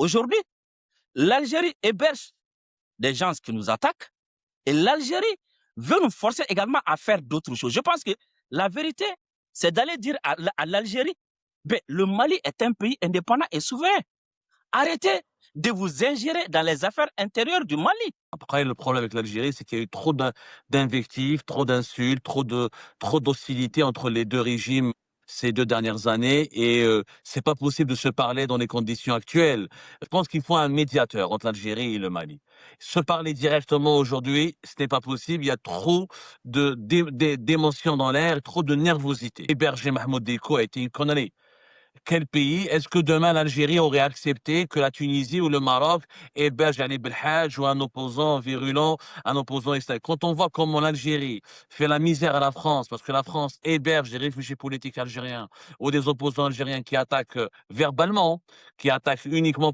Aujourd'hui, l'Algérie héberge des gens qui nous attaquent et l'Algérie veut nous forcer également à faire d'autres choses. Je pense que la vérité, c'est d'aller dire à l'Algérie, ben, le Mali est un pays indépendant et souverain. Arrêtez de vous ingérer dans les affaires intérieures du Mali. Après, le problème avec l'Algérie, c'est qu'il y a eu trop d'invectives, trop d'insultes, trop d'hostilité entre les deux régimes ces 2 dernières années et c'est pas possible de se parler dans les conditions actuelles. Je pense qu'il faut un médiateur entre l'Algérie et le Mali. Se parler directement aujourd'hui, ce n'est pas possible. Il y a trop d'émotions dans l'air, trop de nervosité. Héberger Mahmoud Dicko a été une connerie. Quel pays est-ce que demain l'Algérie aurait accepté que la Tunisie ou le Maroc héberge Ali Belhadj ou un opposant virulent, un opposant extrême? Quand on voit comment l'Algérie fait la misère à la France, parce que la France héberge des réfugiés politiques algériens ou des opposants algériens qui attaquent verbalement, qui attaquent uniquement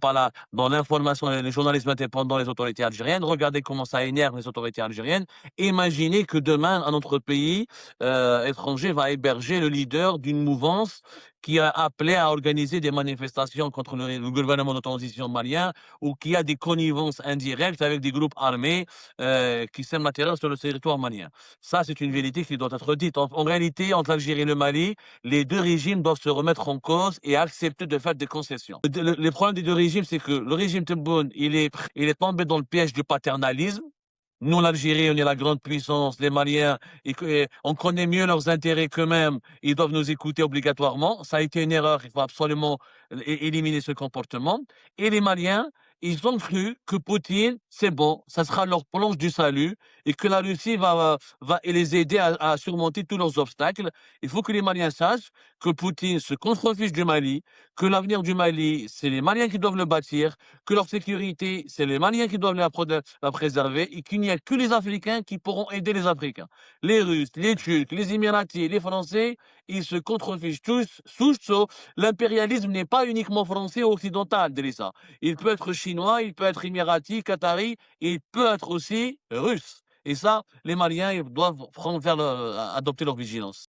dans l'information et le journalisme indépendant les autorités algériennes, regardez comment ça énerve les autorités algériennes. Imaginez que demain, un autre pays étranger va héberger le leader d'une mouvance qui a appelé à organiser des manifestations contre le gouvernement de transition malien ou qui a des connivences indirectes avec des groupes armés qui sèment la terreur sur le territoire malien. Ça, c'est une vérité qui doit être dite. En réalité, entre l'Algérie et le Mali, les deux régimes doivent se remettre en cause et accepter de faire des concessions. Le problème des deux régimes, c'est que le régime Tebboune, il est tombé dans le piège du paternalisme. Nous, l'Algérie, on est la grande puissance. Les Maliens, on connaît mieux leurs intérêts qu'eux-mêmes. Ils doivent nous écouter obligatoirement. Ça a été une erreur. Il faut absolument éliminer ce comportement. Et les Maliens, ils ont cru que Poutine, c'est bon, ça sera leur planche du salut et que la Russie va les aider à surmonter tous leurs obstacles. Il faut que les Maliens sachent que Poutine se contrefiche du Mali, que l'avenir du Mali, c'est les Maliens qui doivent le bâtir, que leur sécurité, c'est les Maliens qui doivent la préserver et qu'il n'y a que les Africains qui pourront aider les Africains. Les Russes, les Turcs, les Émiratis, les Français, ils se contrefichent tous, sauf l'impérialisme n'est pas uniquement français ou occidental, Delissa. Il peut être chinois, il peut être émirati, qatari, il peut être aussi russe. Et ça, les Maliens ils doivent adopter leur vigilance.